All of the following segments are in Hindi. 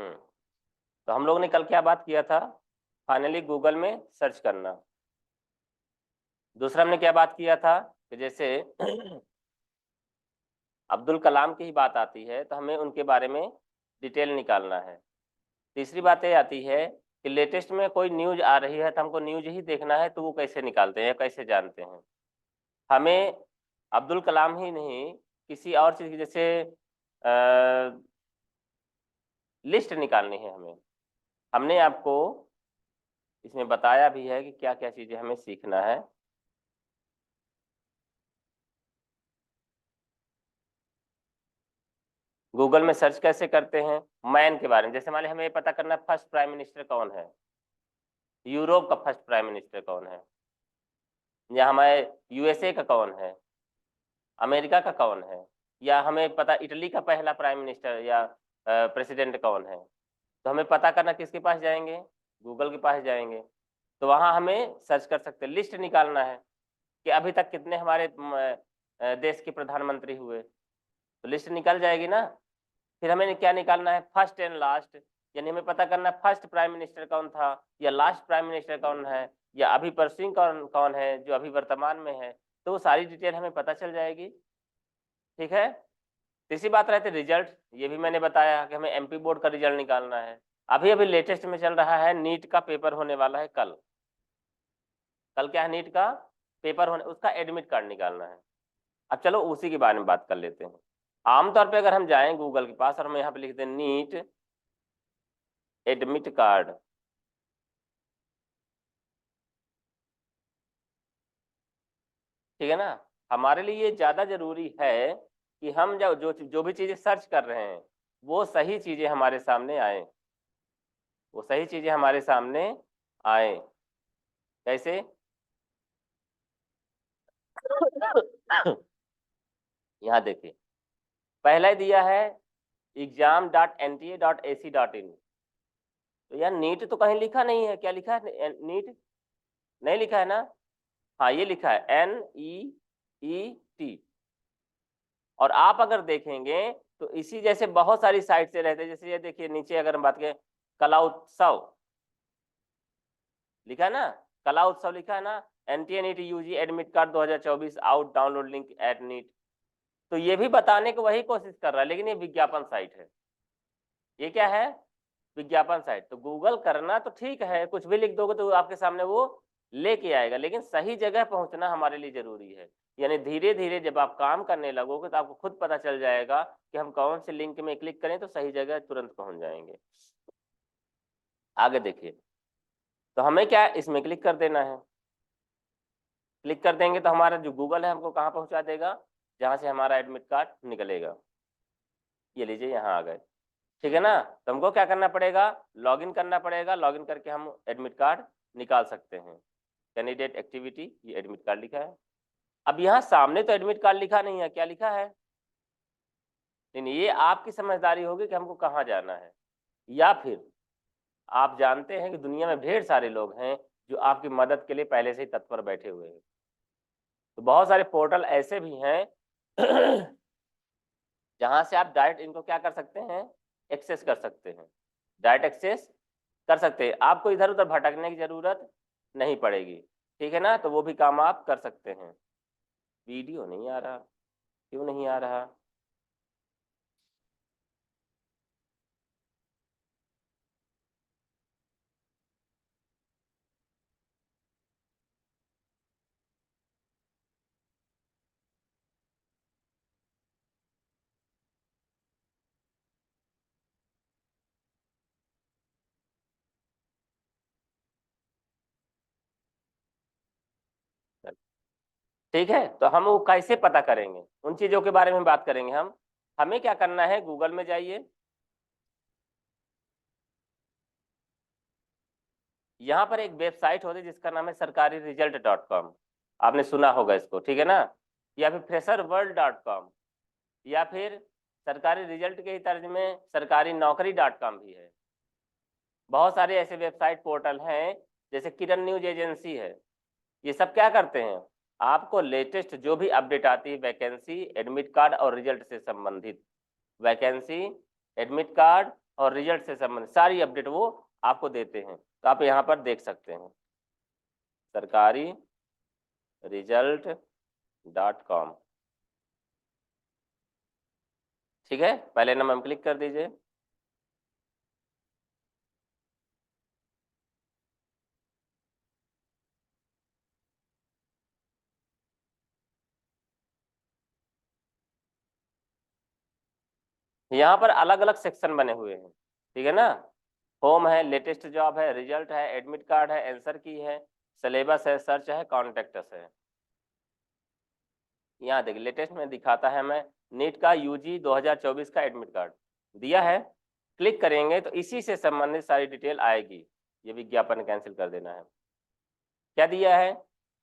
तो हम लोग ने कल क्या बात किया था? फाइनली गूगल में सर्च करना। दूसरा हमने क्या बात किया था कि जैसे अब्दुल कलाम की ही बात आती है तो हमें उनके बारे में डिटेल निकालना है। तीसरी बात ये आती है कि लेटेस्ट में कोई न्यूज आ रही है तो हमको न्यूज ही देखना है, तो वो कैसे निकालते हैं या कैसे जानते हैं? हमें अब्दुल कलाम ही नहीं, किसी और चीज की जैसे लिस्ट निकालनी है हमें। हमने आपको इसमें बताया भी है कि क्या क्या चीजें हमें सीखना है। गूगल में सर्च कैसे करते हैं? मैन के बारे में, जैसे मान लीजिए हमें पता करना है फर्स्ट प्राइम मिनिस्टर कौन है, यूरोप का फर्स्ट प्राइम मिनिस्टर कौन है, या हमारे यूएसए का कौन है, अमेरिका का कौन है, या हमें पता इटली का पहला प्राइम मिनिस्टर या प्रेसिडेंट कौन है। तो हमें पता करना किसके पास जाएंगे? गूगल के पास जाएंगे। तो वहां हमें सर्च कर सकते हैं, लिस्ट निकालना है कि अभी तक कितने हमारे देश के प्रधानमंत्री हुए, तो लिस्ट निकल जाएगी ना। फिर हमें क्या निकालना है? फर्स्ट एंड लास्ट, यानी हमें पता करना है फर्स्ट प्राइम मिनिस्टर कौन था, या लास्ट प्राइम मिनिस्टर कौन है, या अभी परसुइंग कौन कौन है जो अभी वर्तमान में है। तो वो सारी डिटेल हमें पता चल जाएगी। ठीक है। तीसरी बात रहती है रिजल्ट। ये भी मैंने बताया कि हमें एमपी बोर्ड का रिजल्ट निकालना है। अभी अभी लेटेस्ट में चल रहा है, नीट का पेपर होने वाला है कल। कल क्या है? नीट का पेपर होने, उसका एडमिट कार्ड निकालना है। अब चलो उसी के बारे में बात कर लेते हैं। आमतौर पे अगर हम जाएं गूगल के पास और हम यहाँ पे लिखते हैं नीट एडमिट कार्ड, ठीक है ना। हमारे लिए ये ज्यादा जरूरी है कि हम जो भी चीजें सर्च कर रहे हैं वो सही चीजें हमारे सामने आए, वो सही चीजें हमारे सामने आए। कैसे? यहाँ देखिए, पहला ही दिया है exam.nta.ac.in। तो यार नीट तो कहीं लिखा नहीं है, क्या लिखा है? नीट नहीं लिखा है ना। हाँ ये लिखा है NEET। और आप अगर देखेंगे तो इसी जैसे बहुत सारी साइट से रहते हैं। जैसे ये देखिए नीचे अगर हम बात करें, कला उत्सव लिखा है ना, कला उत्सव लिखा है ना, NTA NEET UG admit card 2024 out, download link at NEET. तो ये भी बताने की वही कोशिश कर रहा है, लेकिन ये विज्ञापन साइट है। ये क्या है? विज्ञापन साइट। तो गूगल करना तो ठीक है, कुछ भी लिख दोगे तो आपके सामने वो लेके आएगा, लेकिन सही जगह पहुंचना हमारे लिए जरूरी है। यानी धीरे धीरे जब आप काम करने लगोगे तो आपको खुद पता चल जाएगा कि हम कौन से लिंक में क्लिक करें तो सही जगह तुरंत पहुंच जाएंगे। आगे देखिए, तो हमें क्या इसमें क्लिक कर देना है। क्लिक कर देंगे तो हमारा जो गूगल है हमको कहाँ पहुंचा देगा? जहां से हमारा एडमिट कार्ड निकलेगा। ये लीजिए यहाँ आ गए, ठीक है ना। तो हमको क्या करना पड़ेगा? लॉगिन करना पड़ेगा। लॉगिन करके हम एडमिट कार्ड निकाल सकते हैं। कैंडिडेट एक्टिविटी, ये एडमिट कार्ड लिखा है। अब यहाँ सामने तो एडमिट कार्ड लिखा नहीं है, क्या लिखा है? नहीं, ये आपकी समझदारी होगी कि हमको कहाँ जाना है। या फिर आप जानते हैं कि दुनिया में ढेर सारे लोग हैं जो आपकी मदद के लिए पहले से ही तत्पर बैठे हुए हैं। तो बहुत सारे पोर्टल ऐसे भी हैं जहां से आप डायरेक्ट इनको क्या कर सकते हैं? एक्सेस कर सकते हैं। डायरेक्ट एक्सेस कर सकते हैं, आपको इधर उधर भटकने की जरूरत नहीं पड़ेगी। ठीक है ना। तो वो भी काम आप कर सकते हैं। वीडियो नहीं आ रहा, क्यों नहीं आ रहा? ठीक है, तो हम वो कैसे पता करेंगे, उन चीजों के बारे में बात करेंगे हम। हमें क्या करना है? गूगल में जाइए, यहाँ पर एक वेबसाइट होती है जिसका नाम है सरकारीरिजल्ट.com। आपने सुना होगा इसको, ठीक है ना। या फिर fresherworld.com, या फिर सरकारी रिजल्ट के ही तर्जुमे सरकारी-नौकरी.com भी है। बहुत सारे ऐसे वेबसाइट पोर्टल हैं, जैसे किरण न्यूज एजेंसी है। ये सब क्या करते हैं? आपको लेटेस्ट जो भी अपडेट आती है, वैकेंसी, एडमिट कार्ड और रिजल्ट से संबंधित, वैकेंसी, एडमिट कार्ड और रिजल्ट से संबंधित सारी अपडेट वो आपको देते हैं। तो आप यहाँ पर देख सकते हैं सरकारी रिजल्ट.com, ठीक है। पहले नंबर में क्लिक कर दीजिए। यहाँ पर अलग अलग सेक्शन बने हुए हैं, ठीक है ना। होम है, लेटेस्ट जॉब है, रिजल्ट है, एडमिट कार्ड है, आंसर की है, सिलेबस है, सर्च है, कॉन्टेक्ट्स है। यहाँ देखिए लेटेस्ट में दिखाता है हमें नीट का यूजी 2024 का एडमिट कार्ड दिया है। क्लिक करेंगे तो इसी से संबंधित सारी डिटेल आएगी। ये विज्ञापन कैंसिल कर देना है। क्या दिया है,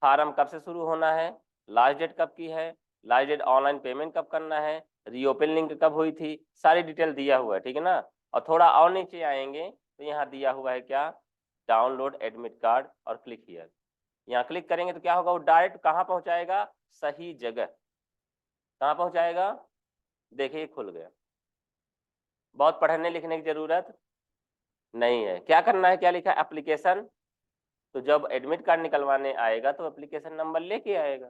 फार्म कब से शुरू होना है, लास्ट डेट कब की है, लास्ट डेट ऑनलाइन पेमेंट कब करना है, रीओपन लिंक कब हुई थी, सारी डिटेल दिया हुआ है, ठीक है ना। और थोड़ा और नीचे आएंगे तो यहाँ दिया हुआ है क्या, डाउनलोड एडमिट कार्ड और क्लिक हियर। यहाँ क्लिक करेंगे तो क्या होगा, वो डायरेक्ट कहाँ पहुँचाएगा, सही जगह। कहाँ पहुँचाएगा, देखिए खुल गया। बहुत पढ़ने लिखने की जरूरत नहीं है। क्या करना है, क्या लिखा है, एप्लीकेशन। तो जब एडमिट कार्ड निकलवाने आएगा तो एप्लीकेशन नंबर लेके आएगा,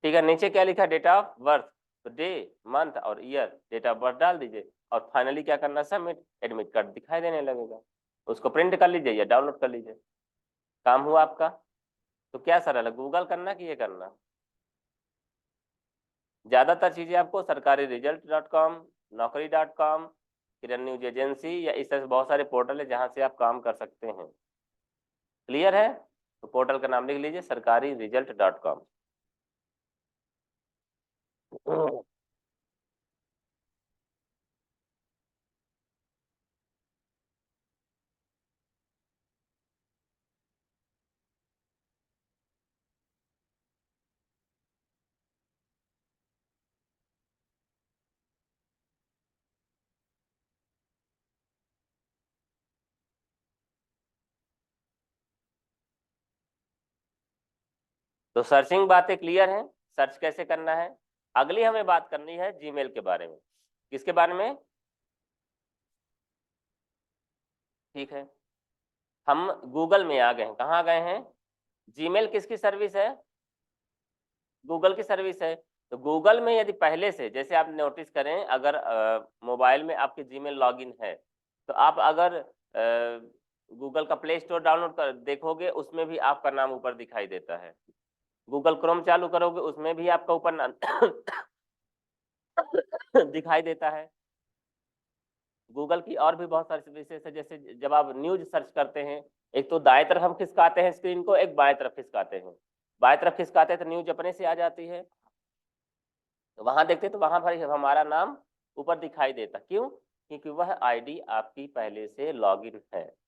ठीक है। नीचे क्या लिखा है, डेट ऑफ बर्थ, तो डे मंथ और ईयर, डेट ऑफ बर्थ डाल दीजिए और फाइनली क्या करना, सबमिट। एडमिट कार्ड दिखाई देने लगेगा, उसको प्रिंट कर लीजिए या डाउनलोड कर लीजिए, काम हुआ आपका। तो क्या सरल है, गूगल करना कि ये करना। ज्यादातर चीजें आपको सरकारी रिजल्ट.com, नौकरी.com, किरण न्यूज एजेंसी या इस तरह से बहुत सारे पोर्टल है जहां से आप काम कर सकते हैं। क्लियर है, तो पोर्टल का नाम लिख लीजिए सरकारी रिजल्ट.com। तो सर्चिंग बातें क्लियर है, सर्च कैसे करना है। अगली हमें बात करनी है जीमेल के बारे में। किसके बारे में, ठीक है। हम गूगल में आ गए हैं, कहाँ गए हैं, जीमेल किसकी सर्विस है, गूगल की सर्विस है। तो गूगल में यदि पहले से, जैसे आप नोटिस करें, अगर मोबाइल में आपके जीमेल लॉगिन है तो आप अगर गूगल का प्ले स्टोर डाउनलोड कर देखोगे, उसमें भी आपका नाम ऊपर दिखाई देता है। गूगल क्रोम चालू करोगे उसमें भी आपका ऊपर दिखाई देता है। गूगल की और भी बहुत सारी सर्विसेज है, जैसे जब आप न्यूज सर्च करते हैं, एक तो दाएं तरफ हम खिसकाते हैं स्क्रीन को, एक बाएं तरफ खिसकाते हैं। बाएं तरफ खिसकाते हैं तो न्यूज अपने से आ जाती है, तो वहां देखते हैं तो वहां पर हमारा नाम ऊपर दिखाई देता। क्यों, क्योंकि वह आईडी आपकी पहले से लॉगिन है।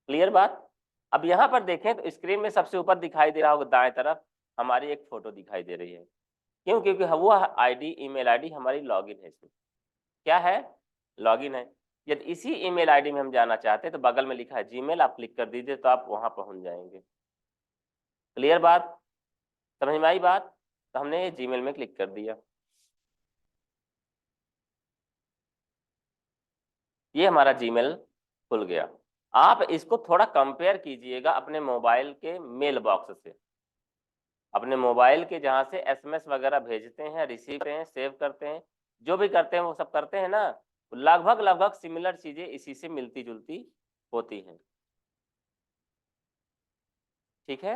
क्लियर बात। अब यहाँ पर देखें तो स्क्रीन में सबसे ऊपर दिखाई दे रहा होगा दाएं तरफ हमारी एक फोटो दिखाई दे रही है। क्यों, क्योंकि वो आईडी, ईमेल आईडी हमारी लॉगिन है इसमें। क्या है, लॉगिन है। यदि इसी ईमेल आईडी में हम जाना चाहते हैं तो बगल में लिखा है जीमेल, आप क्लिक कर दीजिए तो आप वहां पहुंच जाएंगे। क्लियर बात, समझ में आई बात। तो हमने ये जीमेल में क्लिक कर दिया, ये हमारा जीमेल खुल गया। आप इसको थोड़ा कंपेयर कीजिएगा अपने मोबाइल के मेल बॉक्स से, अपने मोबाइल के जहाँ से एसएमएस वगैरह भेजते हैं, रिसीव करते हैं, सेव करते हैं, जो भी करते हैं वो सब करते हैं ना, लगभग लगभग सिमिलर चीजें इसी से मिलती जुलती होती हैं, ठीक है।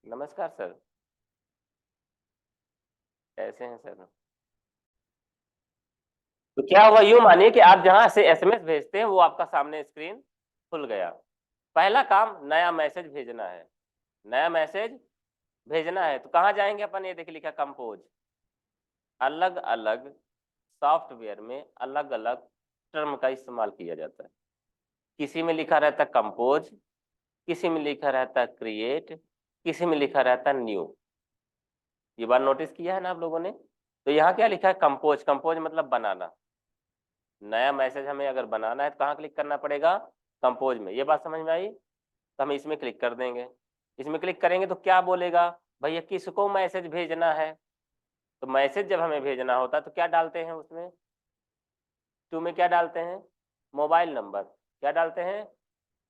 नमस्कार सर, कैसे हैं सर। तो क्या हुआ, यूं मानिए कि आप जहां से एसएमएस भेजते हैं वो आपका सामने स्क्रीन खुल गया। पहला काम नया मैसेज भेजना है, नया मैसेज भेजना है तो कहाँ जाएंगे अपन, ये देखिए लिखा कंपोज। अलग अलग सॉफ्टवेयर में अलग अलग टर्म का इस्तेमाल किया जाता है। किसी में लिखा रहता है कंपोज, किसी में लिखा रहता है क्रिएट, किसी में लिखा रहता है न्यू। ये बात नोटिस किया है ना आप लोगों ने। तो यहाँ क्या लिखा है, कंपोज। कंपोज मतलब बनाना, नया मैसेज हमें अगर बनाना है तो कहाँ क्लिक करना पड़ेगा, कंपोज में। ये बात समझ में आई। तो हम इसमें क्लिक कर देंगे। इसमें क्लिक करेंगे तो क्या बोलेगा, भैया किसको मैसेज भेजना है। तो मैसेज जब हमें भेजना होता है तो क्या डालते हैं उसमें, टू में क्या डालते हैं, मोबाइल नंबर, क्या डालते हैं,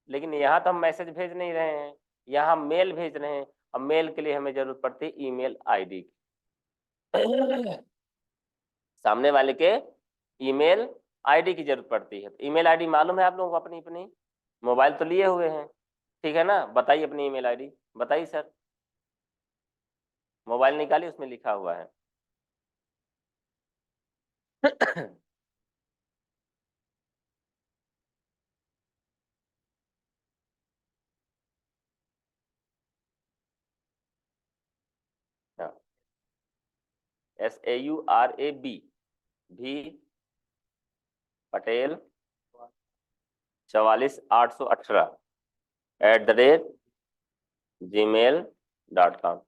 लेकिन यहाँ तो हम मैसेज भेज नहीं रहे हैं, यहाँ हम मेल भेज रहे हैं, और मेल के लिए हमें जरूरत पड़ती है ईमेल आईडी की। सामने वाले के ईमेल आईडी की जरूरत पड़ती है। तो ईमेल आईडी मालूम है आप लोगों को अपनी अपनी, मोबाइल तो लिए हुए हैं, ठीक है ना, बताइए अपनी ईमेल आईडी, बताइए सर, मोबाइल निकालिए, उसमें लिखा हुआ है। SAURAB, भी पटेल 44818 @gmail.com।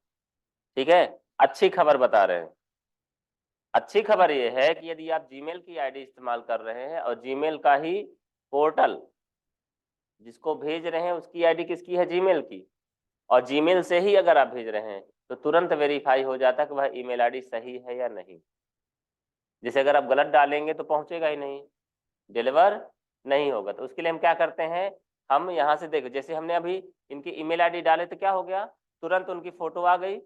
ठीक है, अच्छी खबर बता रहे हैं। अच्छी खबर यह है कि यदि आप जीमेल की आईडी इस्तेमाल कर रहे हैं और जीमेल का ही पोर्टल जिसको भेज रहे हैं उसकी आईडी किसकी है, जीमेल की, और जीमेल से ही अगर आप भेज रहे हैं तो तुरंत वेरीफाई हो जाता है कि वह ईमेल आईडी सही है या नहीं। जैसे अगर आप गलत डालेंगे तो पहुंचेगा ही नहीं, डिलीवर नहीं होगा। तो उसके लिए हम क्या करते हैं, हम यहाँ से देखो, जैसे हमने अभी इनकी ईमेल आईडी डाले तो क्या हो गया, तुरंत उनकी फोटो आ गई,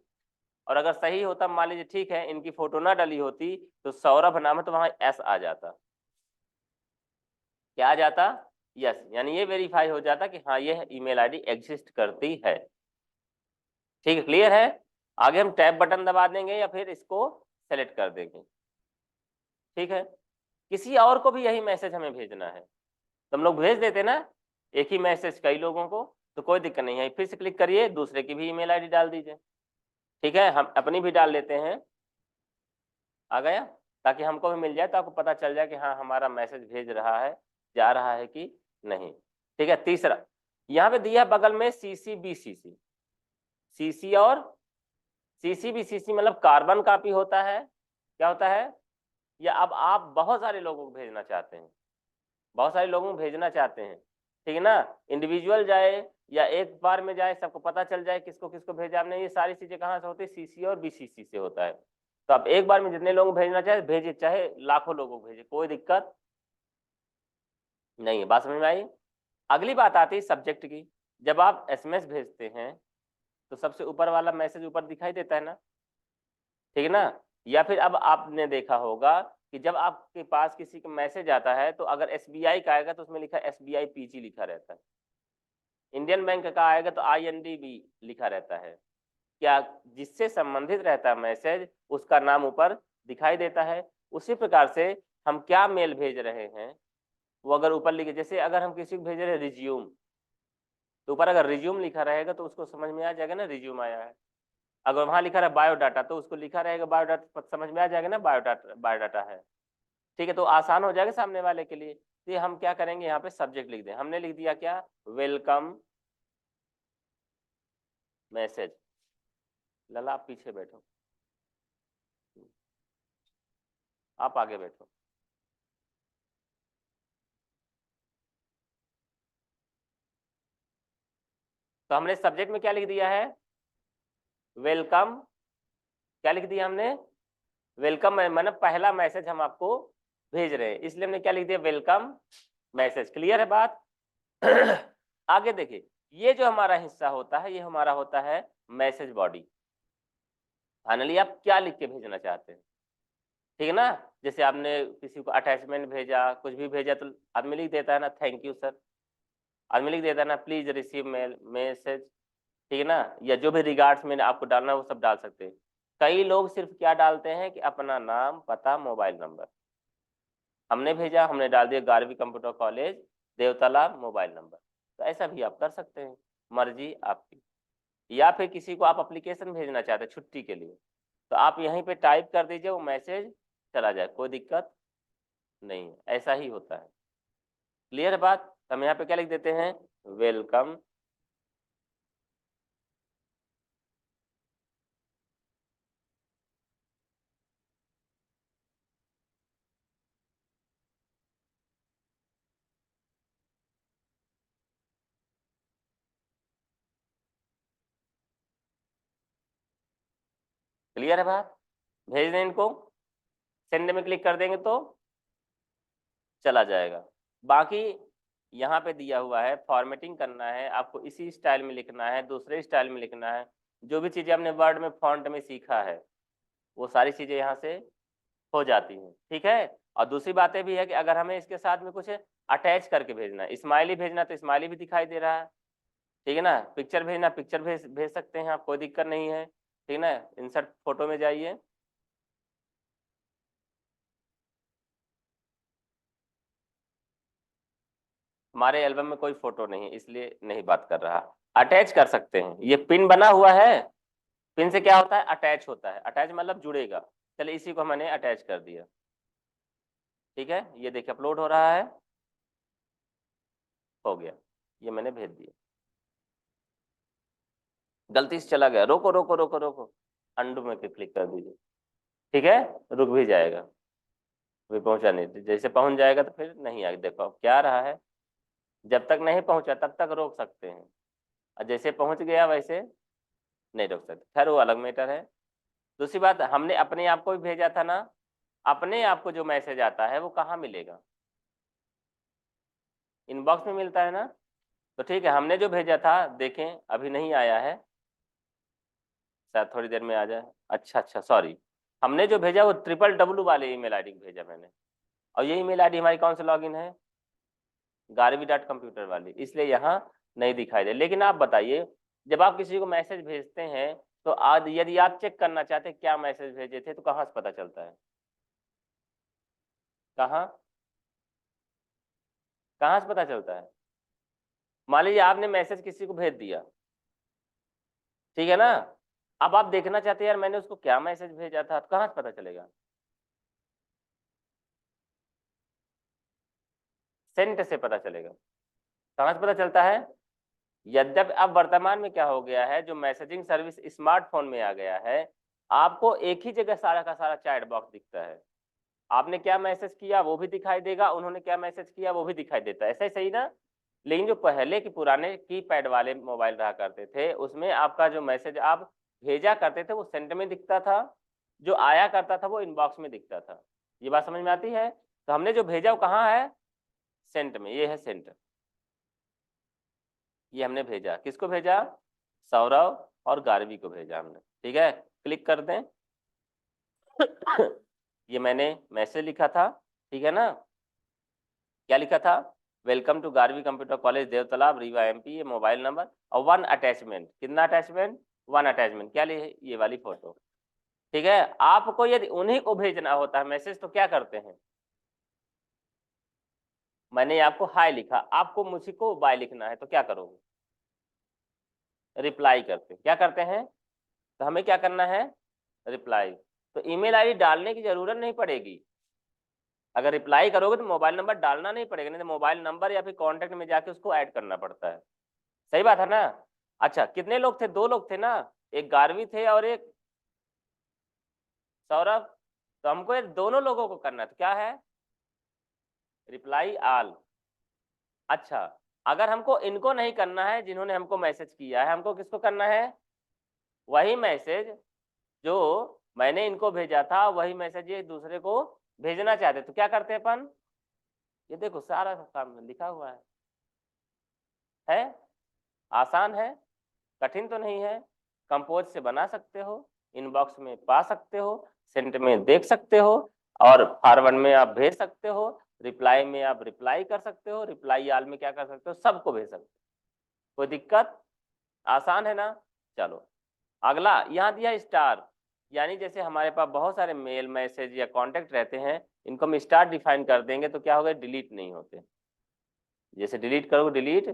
और अगर सही होता, मान लीजिए ठीक है इनकी फोटो ना डली होती तो सौरभ नाम है तो वहां एस आ जाता, क्या आ जाता, यस, यानी ये वेरीफाई हो जाता कि हाँ ये ईमेल आईडी एग्जिस्ट करती है। ठीक है, क्लियर है। आगे हम टैब बटन दबा देंगे या फिर इसको सेलेक्ट कर देंगे। ठीक है, किसी और को भी यही मैसेज हमें भेजना है तो हम लोग भेज देते ना, एक ही मैसेज कई लोगों को, तो कोई दिक्कत नहीं है, फिर से क्लिक करिए, दूसरे की भी ईमेल आईडी डाल दीजिए। ठीक है, हम अपनी भी डाल लेते हैं, आ गया, ताकि हमको भी मिल जाए, तो आपको पता चल जाए कि हाँ हमारा मैसेज भेज रहा है, जा रहा है कि नहीं। ठीक है, तीसरा यहाँ पे दिया बगल में CCBCC, CC और CCBCC मतलब कार्बन कॉपी होता है, क्या होता है, या अब आप बहुत सारे लोगों को भेजना चाहते हैं, बहुत सारे लोगों को भेजना चाहते हैं, ठीक है ना, इंडिविजुअल जाए या एक बार में जाए, सबको पता चल जाए किसको किसको भेजा आपने, ये सारी चीजें कहाँ से होती है, CC और BCC से होता है। तो आप एक बार में जितने लोगों को भेजना चाहे भेजिए, चाहे लाखों लोगों को भेजिए, कोई दिक्कत नहीं है। बात समझ में आई। अगली बात आती है सब्जेक्ट की। जब आप SMS भेजते हैं तो सबसे ऊपर वाला मैसेज ऊपर दिखाई देता है ना, ठीक है ना, या फिर अब आपने देखा होगा कि जब आपके पास किसी का मैसेज आता है तो अगर SBI का आएगा तो उसमें लिखा SBI PG लिखा रहता है, इंडियन बैंक का आएगा तो INDB लिखा रहता है, क्या जिससे संबंधित रहता है मैसेज उसका नाम ऊपर दिखाई देता है। उसी प्रकार से हम क्या मेल भेज रहे हैं वो अगर ऊपर लिखे, जैसे अगर हम किसी को भेज रहे हैं रिज्यूम, तो ऊपर अगर रिज्यूम लिखा रहेगा तो उसको समझ में आ जाएगा ना रिज्यूम आया है। अगर वहां लिखा रहा बायोडाटा तो उसको लिखा रहेगा बायोडाटा, समझ में आ जाएगा ना बायोडाटा बायोडाटा है। ठीक है, तो आसान हो जाएगा सामने वाले के लिए। तो ये हम क्या करेंगे, यहाँ पे सब्जेक्ट लिख दें, हमने लिख दिया क्या, वेलकम मैसेज। लला आप पीछे बैठो, आप आगे बैठो। तो हमने सब्जेक्ट में क्या लिख दिया है, वेलकम, क्या लिख दिया हमने, वेलकम, मैंने पहला मैसेज हम आपको भेज रहे हैं इसलिए हमने क्या लिख दिया, वेलकम मैसेज। क्लियर है बात। आगे देखिए, ये जो हमारा हिस्सा होता है ये हमारा होता है मैसेज बॉडी। फाइनली आप क्या लिख के भेजना चाहते हैं, ठीक है ना, जैसे आपने किसी को अटैचमेंट भेजा, कुछ भी भेजा तो आदमी लिख देता है ना थैंक यू सर, आदमी लिख देता है ना प्लीज रिसीव मेल मैसेज, ठीक है ना, या जो भी रिगार्ड्स में आपको डालना है वो सब डाल सकते हैं। कई लोग सिर्फ क्या डालते हैं कि अपना नाम पता मोबाइल नंबर, हमने भेजा हमने डाल दिया Garvi computer college Devtala mobile number, तो ऐसा भी आप कर सकते हैं, मर्जी आपकी। या फिर किसी को आप एप्लीकेशन भेजना चाहते हैं छुट्टी के लिए, तो आप यहीं पे टाइप कर दीजिए वो मैसेज चला जाए, कोई दिक्कत नहीं है, ऐसा ही होता है। क्लियर है बात। तो हम यहाँ पे क्या लिख देते हैं, वेलकम, क्लियर है बात, भेज दें इनको, सेंड में क्लिक कर देंगे तो चला जाएगा। बाकी यहाँ पे दिया हुआ है, फॉर्मेटिंग करना है आपको, इसी स्टाइल में लिखना है, दूसरे स्टाइल में लिखना है, जो भी चीजें आपने वर्ड में फॉन्ट में सीखा है वो सारी चीजें यहाँ से हो जाती हैं, ठीक है। और दूसरी बातें भी है कि अगर हमें इसके साथ में कुछ अटैच करके भेजना है, स्माइली भेजना तो स्माइली भी दिखाई दे रहा है, ठीक है ना। पिक्चर भेजना, पिक्चर भेज सकते हैं आप, कोई दिक्कत नहीं है, ठीक है ना। इंसर्ट फोटो में जाइए, हमारे एल्बम में कोई फोटो नहीं है इसलिए नहीं बात कर रहा। अटैच कर सकते हैं, ये पिन बना हुआ है, पिन से क्या होता है, अटैच होता है, अटैच मतलब जुड़ेगा। चलिए इसी को मैंने अटैच कर दिया, ठीक है। ये देखिए अपलोड हो रहा है, हो गया, ये मैंने भेज दिया। गलती से चला गया, रोको रोको रोको रोको, अंडू में क्लिक कर दीजिए, ठीक है, रुक भी जाएगा, अभी पहुंचा नहीं, जैसे पहुंच जाएगा तो फिर नहीं आएगा। देखो अब क्या रहा है, जब तक नहीं पहुंचा तब तक रोक सकते हैं, और जैसे पहुंच गया वैसे नहीं रोक सकते, खैर वो अलग मैटर है। दूसरी बात, हमने अपने आप को भी भेजा था ना, अपने आप को जो मैसेज आता है वो कहाँ मिलेगा, इनबॉक्स में मिलता है ना। तो ठीक है, हमने जो भेजा था देखें अभी नहीं आया है, शायद थोड़ी देर में आ जाए। अच्छा अच्छा सॉरी, हमने जो भेजा वो www वाले ईमेल आईडी को भेजा मैंने, और ये ईमेल आईडी हमारी कौन सा लॉगिन है, garvi.computer वाली, इसलिए यहाँ नहीं दिखाई दे। लेकिन आप बताइए, जब आप किसी को मैसेज भेजते हैं तो आज यदि आप चेक करना चाहते हैं क्या मैसेज भेजे थे तो कहाँ से पता चलता है, कहाँ कहाँ से पता चलता है। मान लीजिए आपने मैसेज किसी को भेज दिया, ठीक है ना, अब आप देखना चाहते हैं यार मैंने उसको क्या मैसेज भेजा था, तो कहाँ से पता चलेगा, सेंट से पता चलेगा। कहाँ से पता चलता है, यद्यपि अब वर्तमान में क्या हो गया है, जो मैसेजिंग सर्विस स्मार्टफोन में आ गया है, आपको एक ही जगह सारा का सारा चैट बॉक्स दिखता है, आपने क्या मैसेज किया वो भी दिखाई देगा, उन्होंने क्या मैसेज किया वो भी दिखाई देता है, ऐसा ही सही ना। लेकिन जो पहले के पुराने कीपैड वाले मोबाइल रहा करते थे उसमें आपका जो मैसेज आप भेजा करते थे वो सेंट में दिखता था, जो आया करता था वो इनबॉक्स में दिखता था। ये बात समझ में आती है। तो हमने जो भेजा वो कहाँ है, सेंट में, ये है सेंट, ये हमने भेजा, किसको भेजा, सौरव और गार्वी को भेजा हमने, ठीक है। क्लिक कर दें ये मैंने मैसेज लिखा था, ठीक है ना, क्या लिखा था, welcome to Garvi computer college Devtalab Rewa MP, ये मोबाइल नंबर, और वन अटैचमेंट, कितना अटैचमेंट, वन अटैचमेंट, क्या लिए, ये वाली फोटो, ठीक है। आपको यदि उन्हीं को भेजना होता है मैसेज तो क्या करते हैं, मैंने आपको हाय लिखा, आपको मुझे को बाय लिखना है तो क्या करोगे, रिप्लाई करते हैं, क्या करते हैं, तो हमें क्या करना है, रिप्लाई। तो ईमेल आईडी डालने की जरूरत नहीं पड़ेगी, अगर रिप्लाई करोगे तो मोबाइल नंबर डालना नहीं पड़ेगा, नहीं तो मोबाइल नंबर या फिर कॉन्टेक्ट में जाके उसको ऐड करना पड़ता है, सही बात है ना। अच्छा कितने लोग थे, दो लोग थे ना, एक गार्वी थे और एक सौरभ, तो हमको ये दोनों लोगों को करना है, तो क्या है, रिप्लाई आल। अच्छा अगर हमको इनको नहीं करना है जिन्होंने हमको मैसेज किया है, हमको किसको करना है, वही मैसेज जो मैंने इनको भेजा था वही मैसेज ये दूसरे को भेजना चाहते, तो क्या करते हैं अपन, ये देखो सारा काम लिखा हुआ है, आसान है, कठिन तो नहीं है, कंपोज से बना सकते हो, इनबॉक्स में पा सकते हो, सेंट में देख सकते हो, और फॉरवर्ड में आप भेज सकते हो, रिप्लाई में आप रिप्लाई कर सकते हो, रिप्लाई आल में क्या कर सकते हो, सबको भेज सकते हो, कोई दिक्कत, आसान है ना। चलो अगला यहाँ दिया स्टार, यानी जैसे हमारे पास बहुत सारे मेल मैसेज या कॉन्टेक्ट रहते हैं, इनको हम स्टार डिफाइन कर देंगे तो क्या होगा, डिलीट नहीं होते, जैसे डिलीट करोगे डिलीट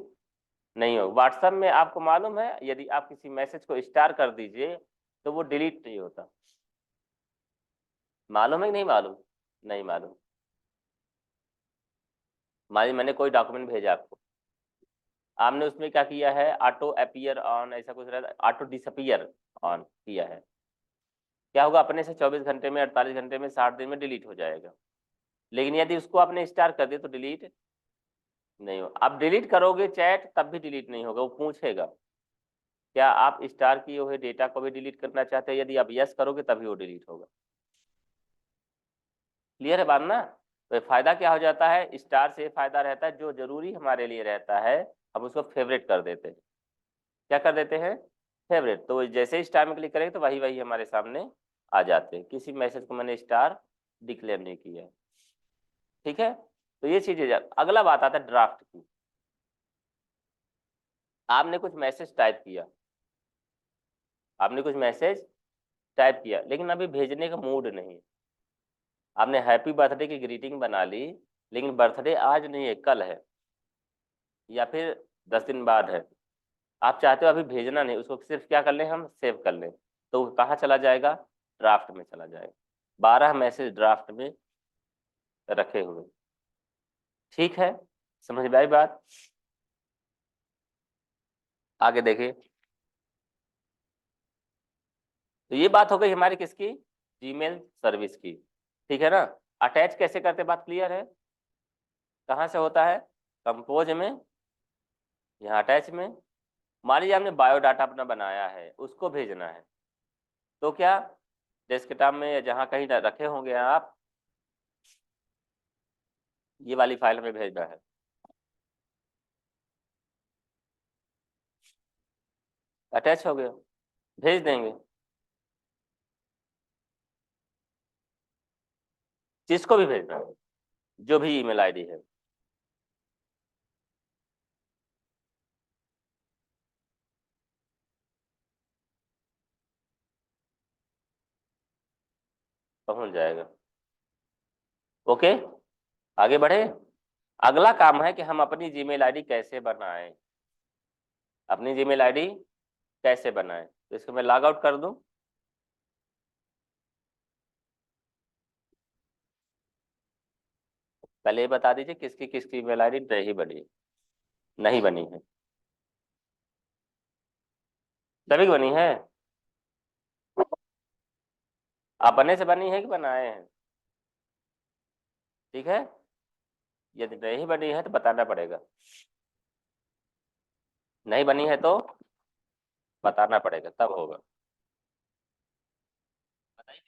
नहीं होगा। व्हाट्सएप में आपको मालूम है यदि आप किसी मैसेज को स्टार कर दीजिए तो वो डिलीट नहीं होता, मालूम है कि नहीं मालूम, नहीं मालूम। मान लीजिए मैंने कोई डॉक्यूमेंट भेजा आपको, आपने उसमें क्या किया है, ऑटो अपीयर ऑन ऐसा कुछ रहता है, ऑटो डिसअपीयर ऑन किया है, क्या होगा, अपने से 24 घंटे में, 48 घंटे में, 60 दिन में डिलीट हो जाएगा। लेकिन यदि उसको आपने स्टार कर दिया तो डिलीट नहीं हो, आप डिलीट करोगे चैट तब भी डिलीट नहीं होगा, वो पूछेगा क्या आप स्टार किए हुए डेटा को भी डिलीट करना चाहते हैं, यदि आप यस करोगे तभी वो डिलीट होगा, क्लियर है बात ना। तो फायदा क्या हो जाता है, स्टार से फायदा रहता है जो जरूरी हमारे लिए रहता है हम उसको फेवरेट कर देते हैं। क्या कर देते हैं, फेवरेट। तो जैसे ही स्टार में क्लिक करेंगे तो वही वही हमारे सामने आ जाते हैं, किसी मैसेज को मैंने स्टार डिक्लेयर नहीं किया। ठीक है, तो ये चीज है। अगला बात आता है ड्राफ्ट की। आपने कुछ मैसेज टाइप किया, आपने कुछ मैसेज टाइप किया लेकिन अभी भेजने का मूड नहीं है। आपने हैप्पी बर्थडे की ग्रीटिंग बना ली लेकिन बर्थडे आज नहीं है, कल है या फिर 10 दिन बाद है। आप चाहते हो अभी भेजना नहीं, उसको सिर्फ क्या कर लें, हम सेव कर लें। तो वो कहाँ चला जाएगा, ड्राफ्ट में चला जाएगा। 12 मैसेज ड्राफ्ट में रखे हुए। ठीक है, समझ में आई बात। आगे देखिए, तो ये बात हो गई हमारी किसकी, जीमेल सर्विस की। ठीक है ना। अटैच कैसे करते, बात क्लियर है। कहाँ से होता है, कंपोज में, यहाँ अटैच में। मान लीजिए आपने बायोडाटा अपना बनाया है, उसको भेजना है, तो क्या डेस्कटॉप में या जहाँ कहीं रखे होंगे आप, ये वाली फाइल हमें भेजना है। अटैच हो गया, भेज देंगे। जिसको भी भेजना है, जो भी ईमेल आईडी है। पहुंच जाएगा। ओके, आगे बढ़े। अगला काम है कि हम अपनी जीमेल आईडी कैसे बनाएं। अपनी जीमेल आईडी कैसे बनाएं, तो इसको मैं लॉग आउट कर दूं। पहले ये बता दीजिए किसकी किसकी ईमेल आईडी नहीं बनी, नहीं बनी है। सभी की बनी है। अपने से बनी है कि बनाए हैं। ठीक है, यदि नहीं बनी है तो बताना पड़ेगा, नहीं बनी है तो बताना पड़ेगा, तब होगा। बताइए।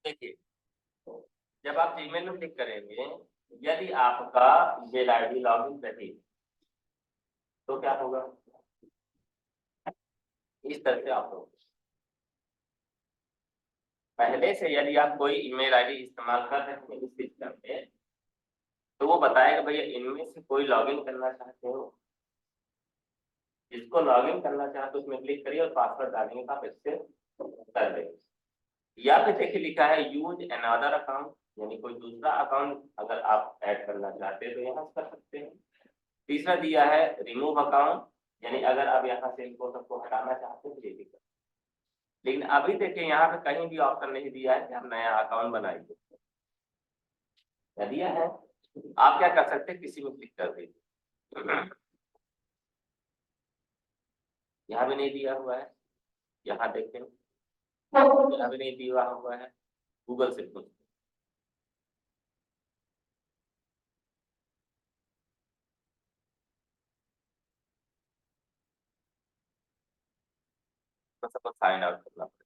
देखिए, जब आप जीमेल में क्लिक करेंगे, यदि आपका ईमेल आईडी लॉगिन रही तो क्या होगा, इस तरह से आप लोग पहले से यदि आप कोई ईमेल आईडी इस्तेमाल कर रहे हैं इस सिस्टम में, तो वो बताएगा भैया इनमें से कोई लॉगिन करना चाहते हो। जिसको लॉगिन करना चाहते हो उसमें क्लिक करिए और पासवर्ड डालेंगे तो आप इससे कर देंगे। या फिर देखिए लिखा है यूज अनदर अकाउंट, यानी कोई दूसरा अकाउंट अगर आप ऐड करना चाहते हैं तो यहाँ से कर सकते हैं। तीसरा दिया है रिमूव अकाउंट, यानी अगर आप यहाँ से इनको सबको हटाना चाहते हैं तो ये भी कर। लेकिन अभी देखिए यहाँ पे कहीं भी ऑप्शन नहीं दिया है कि आप नया अकाउंट बनाइए। क्या दिया है, आप क्या कर सकते हैं, किसी में क्लिक कर दीजिए। यहाँ भी नहीं दिया हुआ है, यहाँ देखें यहाँ भी नहीं दिया हुआ है, गूगल से पूछ। तो सबको साइन आउट करना पड़ेगा।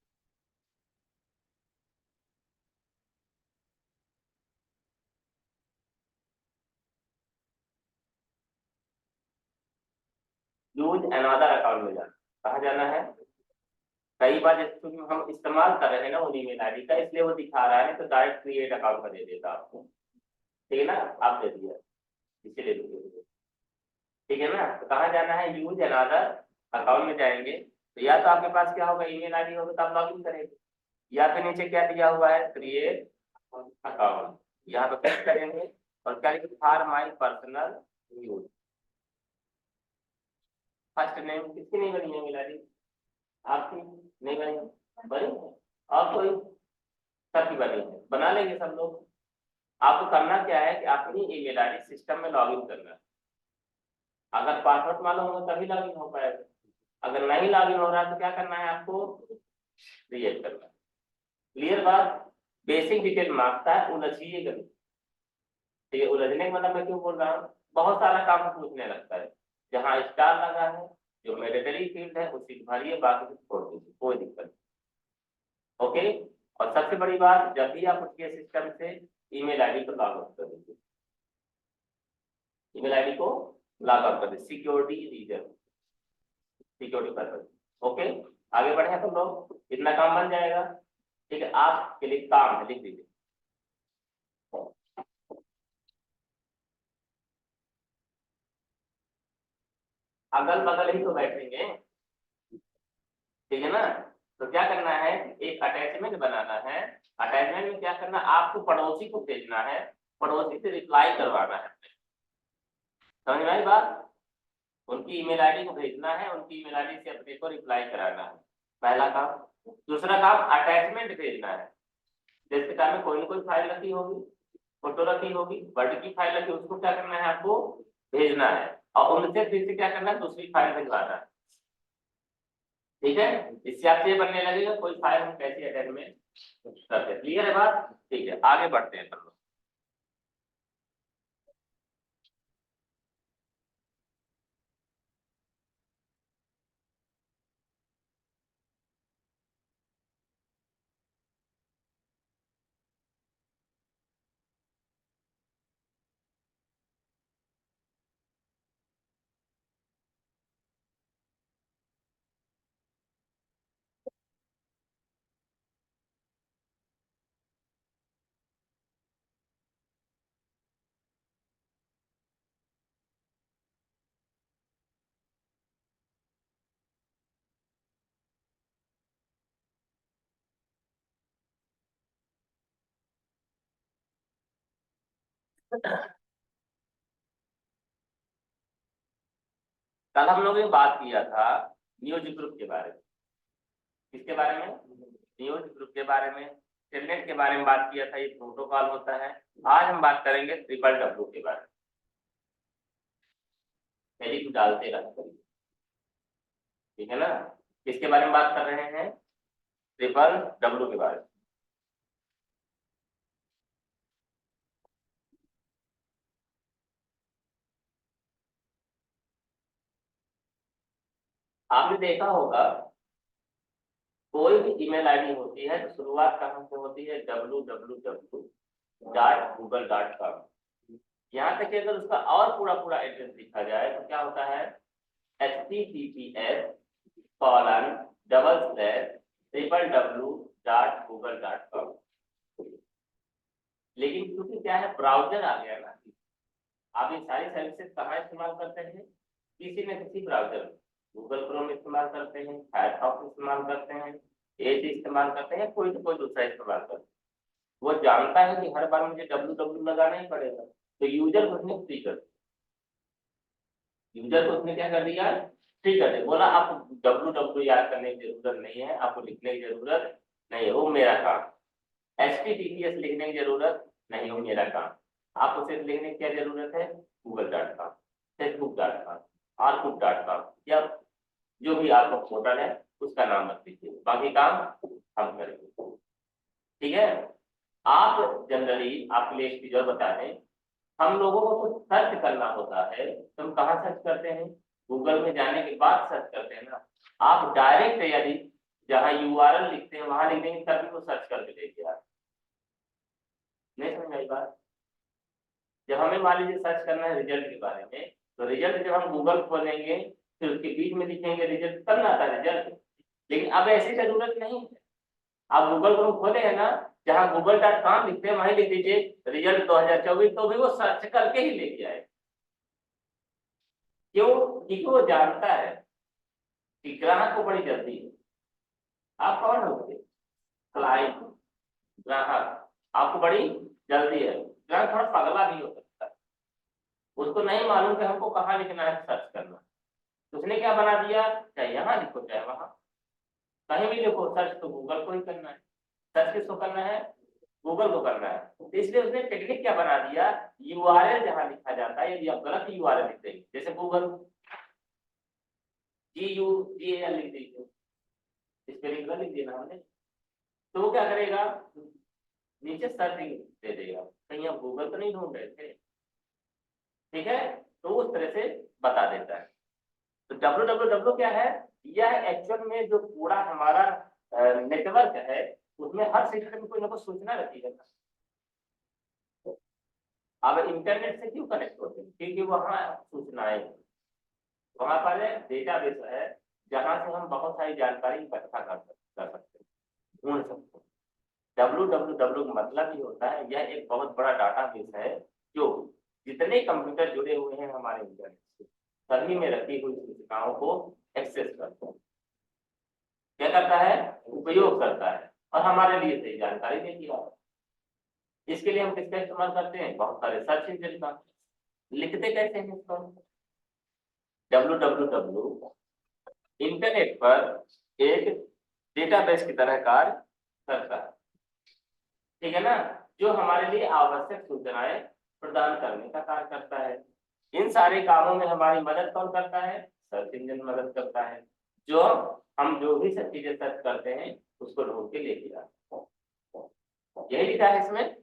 यूज अनदर अकाउंट में जाना, कहाँ जाना है। कई बार जैसे क्योंकि हम इस्तेमाल कर रहे हैं ना वो ईमेल आईडी का, इसलिए वो दिखा रहा है तो डायरेक्ट क्रिएट अकाउंट का दे देता आपको। ठीक है ना, आप दे दिया, इसीलिए दे दिया। ठीक है ना, तो कहाँ जाना है, यूज अनदर अकाउंट में जाएंगे। तो या तो आपके पास क्या होगा, ईमेल आईडी होगा तो आप लॉग इन करेंगे, या फिर नीचे क्या दिया हुआ है, क्रिएट अकाउंट, यहाँ पे क्लिक करेंगे और क्या लिखेंगे, for my personal use, first name किसकी नहीं बनी है ईमेल आईडी? आपकी नहीं बनी? बनी है? और कोई? सबकी बनी है, बना लेंगे सब लोग। आपको करना क्या है कि अपनी ईमेल आईडी सिस्टम में लॉगिन करना है। अगर पासवर्ड मालूम होगा तभी लॉगिन हो पाएगा, अगर नहीं लॉगिन हो रहा है तो क्या करना है आपको? क्रिएट करना है। क्लियर बात? बेसिक डिटेल मांगता है, उलझिएगा नहीं। ठीक है, उलझने का मतलब मैं क्यों बोल रहा हूँ, बहुत सारा काम पूछने लगता है। जहाँ स्टार लगा है, जो मैंडेटरी फील्ड है उसी को भरिए, बाकी छोड़ दीजिए, कोई दिक्कत नहीं। ओके। और सबसे बड़ी बात, जब भी आप उठिए सिस्टम से ईमेल आईडी को लॉग आउट कर दीजिए। ईमेल आईडी को लॉग आउट कर दीजिए, security reason, security purpose. Okay, आगे बढ़े तो लोग, इतना काम बन जाएगा। ठीक है, आपके लिए काम है, लिख दीजिए। अगल बगल ही तो बैठेंगे, ठीक है ना? तो क्या करना है, एक अटैचमेंट बनाना है। अटैचमेंट में क्या करना, आपको पड़ोसी को भेजना है, पड़ोसी से रिप्लाई करवाना है। समझ में आई बात? उनकी ईमेल आईडी को भेजना है, उनकी ईमेल आईडी से अपने को रिप्लाई कराना है, पहला काम। दूसरा काम, अटैचमेंट भेजना है। जैसे काम में कोई ना कोई फाइल रखी होगी, फोटो रखी होगी, वर्ड की फाइल रखी, उसको क्या करना है आपको? भेजना है। और उनसे फिर से क्या करना है, दूसरी फाइल भिजवाना है। ठीक है, इससे आपसे बनने लगेगा कोई फाइल हम कैसे अटैचमेंट करते हैं। क्लियर है बात? ठीक है, आगे बढ़ते हैं सब लोग। कल हम लोगों ने बात किया था न्यूज ग्रुप के बारे में। किसके बारे में? न्यूज ग्रुप के बारे में। टेलनेट के बारे में बात किया था, ये प्रोटोकॉल होता है। आज हम बात करेंगे ट्रिपल डब्ल्यू के बारे में। पहले कुछ डालते रहते, ठीक है ना? किसके बारे में बात कर रहे हैं? ट्रिपल डब्ल्यू के बारे में। आपने देखा होगा, कोई भी ईमेल आईडी होती है तो शुरुआत कहाँ से होती है? www.google.com। यहाँ तक कि अगर उसका और पूरा पूरा एड्रेस लिखा जाए तो क्या होता है? https://www.google.com। लेकिन क्योंकि क्या है, ब्राउजर आ गया ना, आप ये सारी सर्विसेज कहाँ इस्तेमाल करते हैं? किसी न किसी ब्राउजर में। गूगल क्रोम इस्तेमाल करते हैं, फायरफॉक्स इस्तेमाल करते हैं, एज इस्तेमाल करते हैं, कोई तो कोई दूसरा इस्तेमाल करते हैं। वो जानता है कि हर बार मुझे www लगाना ही पड़ेगा, तो यूजर को उसने फ्री कर दिया। यूजर को उसने क्या कर दिया? फ्री कर दिया। बोला आप www याद करने की जरूरत नहीं है, आपको लिखने की जरूरत नहीं है, वो मेरा काम। HTTPS लिखने की जरूरत नहीं, वो मेरा काम। आपको सिर्फ लिखने की क्या जरूरत है? google.com, facebook.com, outlook.com, या जो भी आपका पोर्टल है उसका नाम मत लीजिए, बाकी काम हम करेंगे। ठीक है? आप जनरली आपके लिए एक चीज और बता दें, हम लोगों को कुछ सर्च करना होता है तो हम कहाँ सर्च करते हैं? गूगल में जाने के बाद सर्च करते हैं ना। आप डायरेक्ट यदि जहाँ URL लिखते हैं वहां लिख देंगे तभी वो सर्च करके देखिए आप। नहीं समझ आई बात? जब हमें मान लीजिए सर्च करना है रिजल्ट के बारे में, तो रिजल्ट जब हम गूगल खोलेंगे फिर उसके बीच में लिखेंगे रिजल्ट, तब ना आता रिजल्ट। लेकिन अब ऐसी जरूरत नहीं है। आप गूगल क्रोम खोले हैं ना, जहाँ google.com लिखते हैं वहीं लिख दीजिए रिजल्ट 2024, तो भी वो सर्च करके ही लेके आए। क्यों? क्योंकि वो जानता है कि ग्राहक को बड़ी जल्दी है। आप कौन होते? क्लाइंट, ग्राहक। आपको बड़ी जल्दी है। ग्राहक थोड़ा पगला भी हो सकता है, उसको नहीं मालूम कि हमको कहाँ लिखना है, सर्च करना। उसने क्या बना दिया, चाहे यहाँ लिखो चाहे वहां, कहीं भी लिखो, सर्च तो गूगल को ही करना है। सर्च किसको करना है, गूगल को करना है। तो इसलिए उसने टेक्निक क्या बना दिया, यूआरएल जहां लिखा जाता है, यदि आप गलत यूआरएल लिख देंगे, जैसे गूगल GUGL लिख दीजिए, स्पेलिंग गलत लिख देना हमने, तो वो क्या करेगा, नीचे सर्चिंग दे देगा, कहीं आप गूगल तो नहीं ढूंढ रहे थे, ठीक है, तो उस तरह से बता देता है। तो www क्या है, यह एक्चुअल में जो पूरा हमारा नेटवर्क है, उसमें हर सेक्टर में कोई ना कोई सूचना रहती है। अब इंटरनेट से क्यों कनेक्ट होते हैं, क्योंकि वहाँ सूचनाएं, वहां पर डेटाबेस है जहां से हम बहुत सारी जानकारी इकट्ठा कर सकते हैं, ढूंढ सकते हैं। www का मतलब ही होता है, यह एक बहुत बड़ा डाटाबेस है जो जितने कंप्यूटर जुड़े हुए हैं हमारे इंटरनेट से, सभी में रखी हुई सूचनाओं को एक्सेस करता है, क्या करता है, उपयोग करता है, और हमारे लिए सही जानकारी देती है। इसके लिए हम किसका इस्तेमाल करते हैं, बहुत सारे सर्च इंजन का। लिखते कैसे हैं इसको, www इंटरनेट पर एक डेटाबेस की तरह कार्य करता है, ठीक है ना, जो हमारे लिए आवश्यक सूचनाएं प्रदान करने का कार्य करता है। इन सारे कामों में हमारी मदद कौन करता है, सर्च इंजन मदद करता है, जो हम जो भी सब चीजें सर्च करते हैं उसको ढूंढ के लेके आते हैं। यही लिखा है इसमें,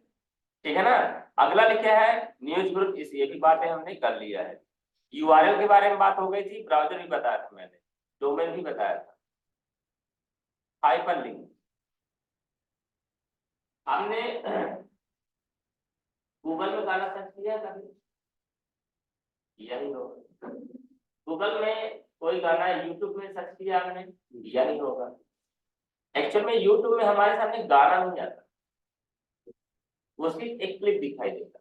ठीक है ना। अगला लिखा है न्यूज ग्रुप, इस ये भी बातें हमने कर लिया है। यूआरएल के बारे में बात हो गई थी, ब्राउजर भी बताया था मैंने, डोमेन भी बताया था, हाइपरलिंक हमने गूगल में गाना सर्च किया कभी, किया नहीं होगा। गूगल में कोई गाना यूट्यूब में सर्च किया आपने, किया नहीं होगा। एक्चुअल में यूट्यूब में हमारे सामने गाना नहीं आता, उसकी एक क्लिप दिखाई देता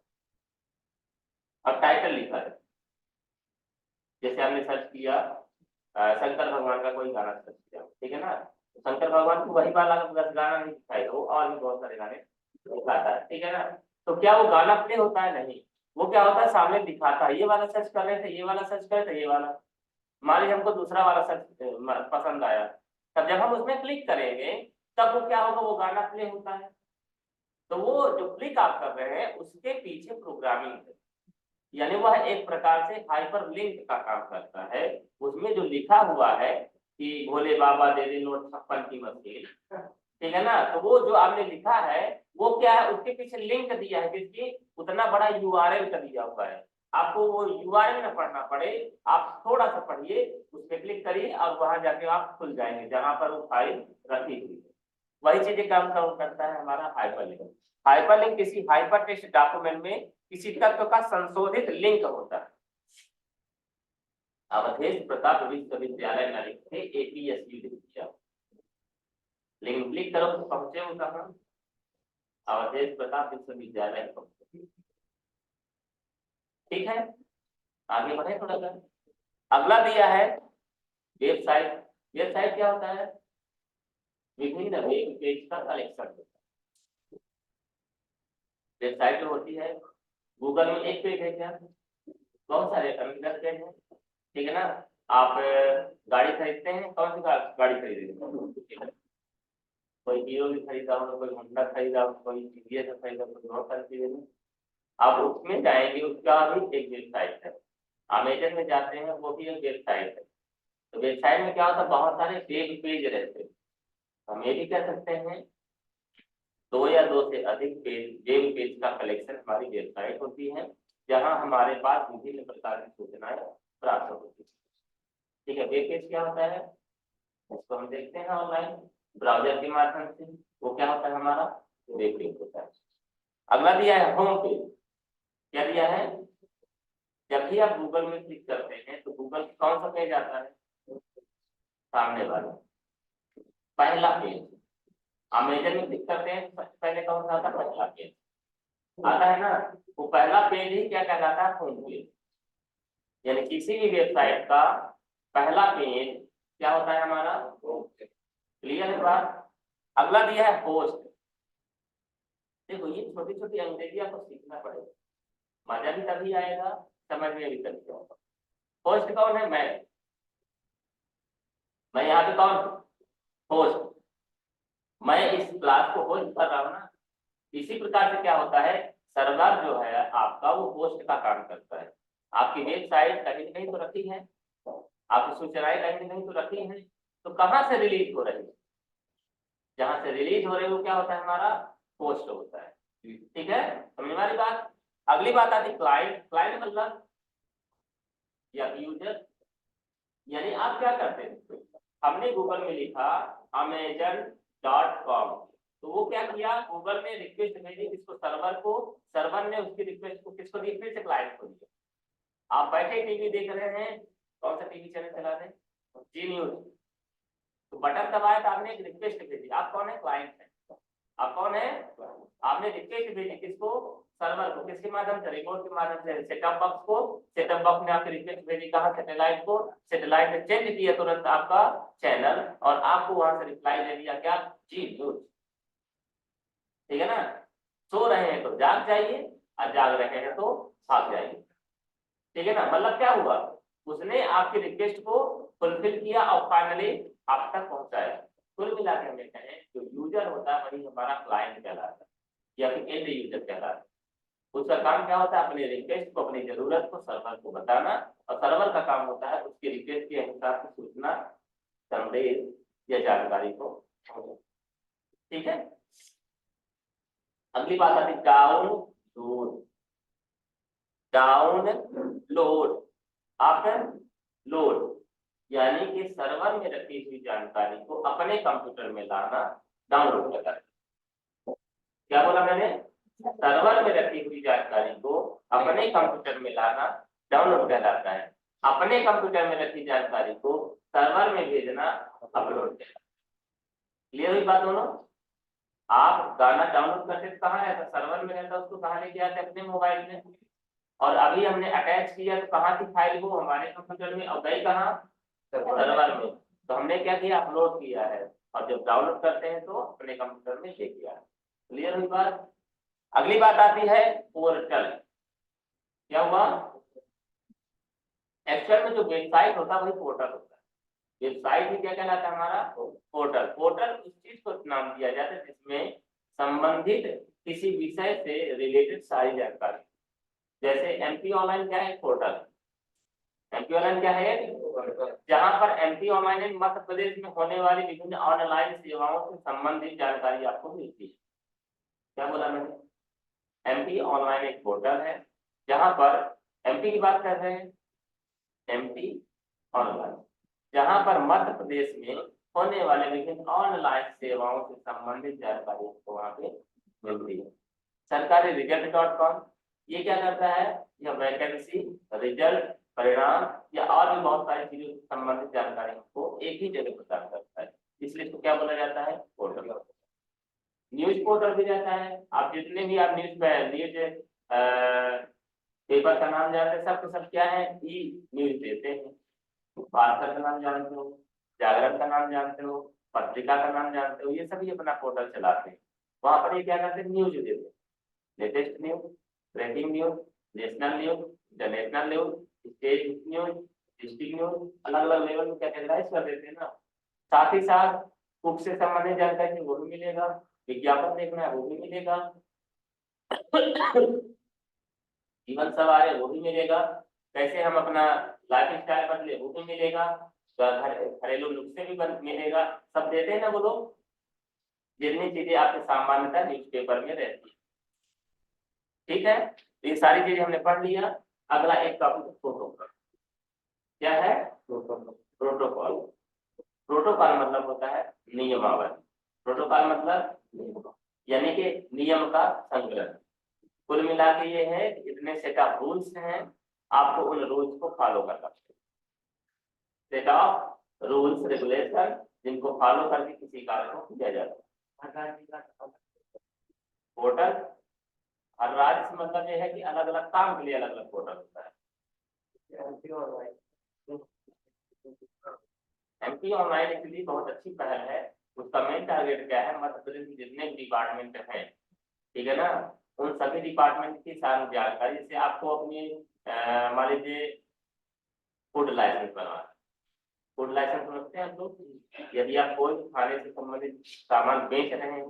और टाइटल लिखा है। जैसे हमने सर्च किया शंकर भगवान का कोई गाना सर्च किया, ठीक है ना, तो शंकर भगवान को वही वाला बस गाना नहीं दिखाएगा, वो और भी बहुत सारे गाने दिखाता है, ठीक है ना। तो क्या वो गाना प्ले होता है, नहीं, वो क्या होता है, सामने दिखाता है, ये वाला सर्च कर रहे थे, ये वाला सर्च कर रहे थे, ये वाला, मान लीजिए हमको दूसरा वाला सर्च पसंद आया, तब जब हम उसमें क्लिक करेंगे तब वो क्या होगा, वो गाना प्ले होता है। तो वो जो क्लिक आप कर रहे हैं उसके पीछे प्रोग्रामिंग है, यानी वह एक प्रकार से हाइपर लिंक का काम करता है। उसमें जो लिखा हुआ है कि भोले बाबा दे दे नोट 56 की मशीन, ठीक है ना, तो वो जो आपने लिखा है वो क्या है, उसके पीछे लिंक दिया है, जिसकी उतना बड़ा यूआरएल का दिया हुआ है। आपको वो यूआरएल ना पढ़ना पड़े, आप थोड़ा सा पढ़िए, उस पर क्लिक करिए और वहां जाके आप खुल जाएंगे जहां पर वो फाइल रखी हुई है। वही चीजें काम करता है हमारा हाइपरलिंक। हाइपरलिंक किसी हाइपर टेक्स्ट डॉक्यूमेंट में किसी तत्व का संशोधित लिंक होता है। अवधेश प्रताप विश्वविद्यालय में लिखते APSU लिख दिया, लेकिन क्लिक करो तो पहुंचे हो कहां, अवधेश प्रताप विश्वविद्यालय पहुंचे, ठीक है। आगे बढ़े थोड़ा सा, अगला दिया है वेबसाइट। वेबसाइट क्या होता है, विभिन्न वेब पेज का कलेक्शन होता है। वेबसाइट जो होती है, गूगल में एक पेज है क्या, बहुत सारे अमीर पेज हैं, ठीक है ना। आप गाड़ी खरीदते हैं, कौन सी गाड़ी खरीदेंगे, कोई हीरो भी खरीदा हो, कोई होंडा खरीदा हो, कोई टीवीएस खरीदा हो, कोई बहुत सारी चीजें, आप उसमें जाएंगे, उसका भी एक वेबसाइट है। अमेजन में जाते हैं, वो भी एक वेबसाइट है। तो वेबसाइट में क्या होता है, बहुत सारे वेब पेज रहते हैं। हम ये भी कह सकते हैं दो या दो से अधिक पेज, वेब पेज का कलेक्शन हमारी वेबसाइट होती है, जहां हमारे पास विभिन्न प्रकार की सूचनाएं प्राप्त होती है, ठीक है। वेब पेज क्या होता है, इसको हम देखते हैं ऑनलाइन ब्राउजर के माध्यम से, वो क्या होता है हमारा वेब पेज होता है। अगला दिया है होम पेज। क्या दिया है, जब भी आप गूगल में क्लिक करते हैं तो गूगल कौन सा पेज आता है, सामने वाला पहला पेज। अमेजन में क्लिक करते हैं पहले कौन सा आता है, पहला पेज आता है ना, वो पहला पेज ही क्या कहलाता है, होम पेज। यानी किसी भी वेबसाइट का पहला पेज क्या होता है हमारा, क्लियर है बात। अगला दिया है होस्ट। देखो ये छोटी छोटी अंग्रेजी आपको सीखना पड़ेगा, मजा भी तभी आएगा, समझ में भी तभी आएगा। होस्ट कौन है, मैं, मैं यहाँ पे कौन, होस्ट, मैं इस क्लास को होस्ट कर रहा हूँ ना। इसी प्रकार से क्या होता है, सर्वर जो है आपका वो होस्ट का काम करता है। आपकी वेबसाइट कहीं न कहीं तो रखी है, आपकी सूचनाएं कहीं न कहीं तो रखी है, तो कहाँ से रिलीज हो रही है, जहां से रिलीज हो रही है वो क्या होता है, हमारा होस्ट होता है। ठीक है, समझ में आ रही बात। अगली बात आती है क्लाइंट। क्लाइंट मतलब या यूजर, यानी आप क्या करते हैं, हमने गूगल में लिखा amazon.com, तो वो क्या किया, गूगल ने रिक्वेस्ट भेजी किसको, सर्वर को, सर्वर ने उसकी रिक्वेस्ट को किसको दी, फिर से क्लाइंट को दिया। आप बैठे टीवी देख रहे हैं, कौन सा टीवी चैनल चला रहे हैं, जी न्यूज, तो बटन दबाया तो आपने एक रिक्वेस्ट भेजी, आप कौन है, क्लाइंट है। आप कौन है, आपने रिक्वेस्ट भेजी किसको, सर्वर को, किसके माध्यम से, रिमोट के माध्यम से, सेटअप बॉक्स को, सेटअप बॉक्स ने आपकी रिक्वेस्ट भेजी कहाँ, सैटेलाइट को, सैटेलाइट ने चेंज किया तुरंत आपका चैनल, और आपको वहां से रिप्लाई दे दिया क्या, जी न्यूज। ठीक है ना, सो रहे हैं तो जाग जाइए, और जाग रहे हैं तो भाग जाइए। ठीक है ना, मतलब क्या हुआ, उसने आपकी रिक्वेस्ट को फुलफिल किया और फाइनली आप तक पहुंचाया। कुल मिला के हमें कहें जो यूजर होता है वही हमारा क्लाइंट कहलाता है, या फिर एंड यूजर कहलाता है। उसका काम क्या होता है, अपनी रिक्वेस्ट को, अपनी जरूरत को सर्वर को बताना, और सर्वर का काम होता है उसकी रिक्वेस्ट के अनुसार की सूचना, संदेश या जानकारी को। ठीक है, अगली बात आती है डाउनलोड। डाउनलोड, आप लोड, यानी कि सर्वर में रखी हुई जानकारी को अपने कंप्यूटर में लाना डाउनलोड कहलाता है। क्या बोला मैंने, सर्वर में रखी हुई जानकारी को अपने कंप्यूटर में लाना डाउनलोड कहलाता है। अपने कंप्यूटर में रखी जानकारी को सर्वर में भेजना अपलोड कहलाता है। क्लियर हुई बात दोनों। आप गाना डाउनलोड करते तो कहाँ रहता, सर्वर में रहता, उसको कहाँ लेके आते, अपने मोबाइल में, और अभी हमने अटैच किया तो कहाँ थी फाइल, वो हमारे कंप्यूटर में, और गई कहाँ, सर्वर में, तो हमने क्या किया, अपलोड किया है, और जब डाउनलोड करते हैं तो अपने कंप्यूटर में ले किया है। क्लियर हुई बात। अगली बात आती है पोर्टल। क्या हुआ, एक्चुअल में जो वेबसाइट होता है वही पोर्टल होता है। वेबसाइट ही क्या कहलाता है, हमारा पोर्टल। पोर्टल उस चीज को नाम दिया जाता है जिसमें संबंधित किसी विषय से रिलेटेड सारी जानकारी, जैसे एमपी ऑनलाइन क्या है, पोर्टल। एमपी ऑनलाइन क्या है, जहां पर एमपी ऑनलाइन मध्य प्रदेश में होने वाली विभिन्न ऑनलाइन सेवाओं से संबंधित जानकारी आपको मिलती है। क्या बोला मैंने, एमपी ऑनलाइन एक पोर्टल है जहां पर, एमपी की बात कर रहे हैं, एमपी ऑनलाइन, जहां पर मध्य प्रदेश में होने वाले विभिन्न ऑनलाइन सेवाओं से संबंधित जानकारी आपको वहां पे मिलती है। सरकारी रिजल्ट.com, ये क्या करता है, यह वैकेंसी, रिजल्ट, परिणाम या और भी बहुत सारी चीजों से संबंधित जानकारी को एक ही जगह प्रदान करता है, इसलिए इसको क्या बोला जाता है, पोर्टल। न्यूज पोर्टल भी रहता है, आप जितने भी आप न्यूज पेपर का नाम जानते हैं, सब के सब क्या है, ई न्यूज देते हैं। भास्कर का नाम जानते हो, जागरण का नाम जानते हो, पत्रिका का नाम जानते हो, ये सभी अपना पोर्टल चलाते हैं। वहां पर ये क्या करते हैं, न्यूज देते हैं, latest news, breaking news, national news, international news, state news, district news, अलग अलग लेवल में कैटेगराइज कर देते हैं ना। साथ ही साथ बुक से संबंधित जानकारी वो भी मिलेगा, विज्ञापन देखना है वो भी मिलेगा, जीवन सवार है वो भी मिलेगा, कैसे हम अपना लाइफ स्टाइल बदले वो भी मिलेगा, घरेलू नुस्खे भी मिलेगा, सब देते हैं ना वो लोग। जितनी चीजें आपकी सामान्यता न्यूज़पेपर में रहती है। ठीक है, ये सारी चीजें हमने पढ़ लिया। अगला एक टॉपिक प्रोटोकॉल। क्या है, प्रोटोकॉल। प्रोटोकॉल मतलब होता है नियमावली। प्रोटोकॉल मतलब यानी कि नियम का संग्रह। कुल मिला के ये है कि इतने सेट ऑफ रूल्स हैं, आपको उन रूल्स को फॉलो करना चाहिए। सेट ऑफ रूल्स रेगुलेशन जिनको फॉलो करके किसी कार्य को किया जाता है। पोर्टल, हर राज्य से मतलब ये है कि अलग अलग काम के लिए अलग अलग पोर्टल होता है। एमपी ऑनलाइन एक्चुअली बहुत अच्छी पहल है। उसका मेन टारगेट क्या है, मध्य प्रदेश में जितने भी डिपार्टमेंट हैं, ठीक है ना, उन सभी डिपार्टमेंट की सारी जानकारी से आपको अपनी मान लीजिए फूड लाइसेंस बनवाना, फूड लाइसेंस समझते हैं आप लोग? यदि आप कोई खाने से संबंधित सामान बेच रहे हैं,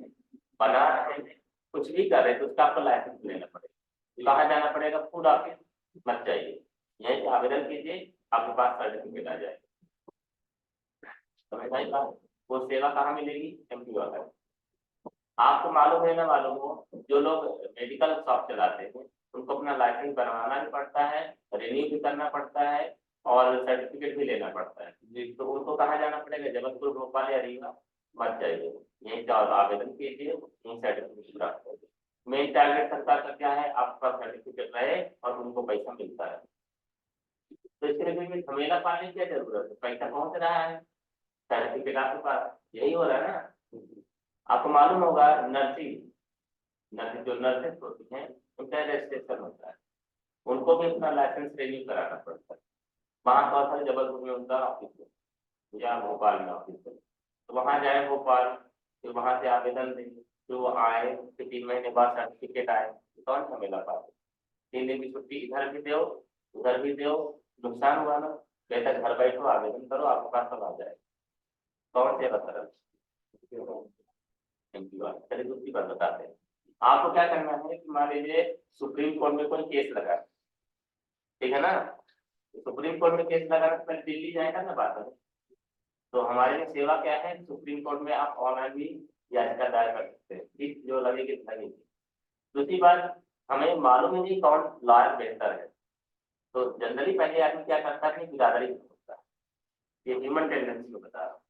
बना रहे हैं, कुछ भी कर रहे हैं, तो उसका आपको लाइसेंस लेना पड़ेगा। कहाँ जाना पड़ेगा? फूड ऑफिस मत जाइए, यहीं से आवेदन कीजिए, आपके पास सर्टिफिकेट आ जाएगा। समझ में बात? वो सेवा कहाँ मिलेगी? एमपी वाला। आपको मालूम है ना मालूम हो, जो लोग मेडिकल शॉप चलाते हैं उनको अपना लाइसेंस बनवाना भी पड़ता है, रिन्यू भी करना पड़ता है और सर्टिफिकेट भी लेना पड़ता है। तो उनको कहाँ जाना पड़ेगा? जबलपुर, भोपाल या रीवा मत जाइए, यहीं जाओ आवेदन कीजिए, यहीं सर्टिफिकेट प्राप्त करिए। मेन टारगेट सरकार का क्या है? आपका सर्टिफिकेट रहे और उनको पैसा मिलता है। तो इसके लिए झमेला पाने की क्या जरूरत है? पैसा पहुंच रहा है, सर्टिफिकेट आपके पास, यही हो रहा है ना। आपको मालूम होगा नर्सिंग जो नर्सेस होती हैं उनका रजिस्ट्रेशन होता है, उनको भी अपना लाइसेंस रिन्यू कराना पड़ता है। वहाँ कौन सा? जबलपुर में उनका ऑफिस है या भोपाल में ऑफिस है, तो वहाँ जाए भोपाल, फिर वहाँ से आवेदन दें, फिर वो आए, फिर 3 महीने बाद सर्टिफिकेट आए, तो कौन सा मिला पाते? 3 दिन की छुट्टी इधर भी दो उधर भी दो, नुकसान हुआ ना। बेहतर घर बैठो, आवेदन करो, आपके पास सब आ जाएगा। कौन से सरल? चलिए दूसरी बात बताते हैं। आपको क्या करना है कि मान लीजिए सुप्रीम कोर्ट में कोई केस लगा, ठीक है ना, तो सुप्रीम कोर्ट में केस लगाना तो पहले दिल्ली जाएगा ना बात है। तो हमारी सेवा क्या है? सुप्रीम कोर्ट में आप ऑनलाइन भी याचिका दायर कर सकते हैं, फीस जो लगेगी लगेगी। दूसरी बात, हमें मालूम ही नहीं कौन लॉयर बेहतर है, तो जनरली पहले आदमी क्या करता है? बिरादरी होता है, ये ह्यूमन टेंडेंसी को बता रहा हूँ।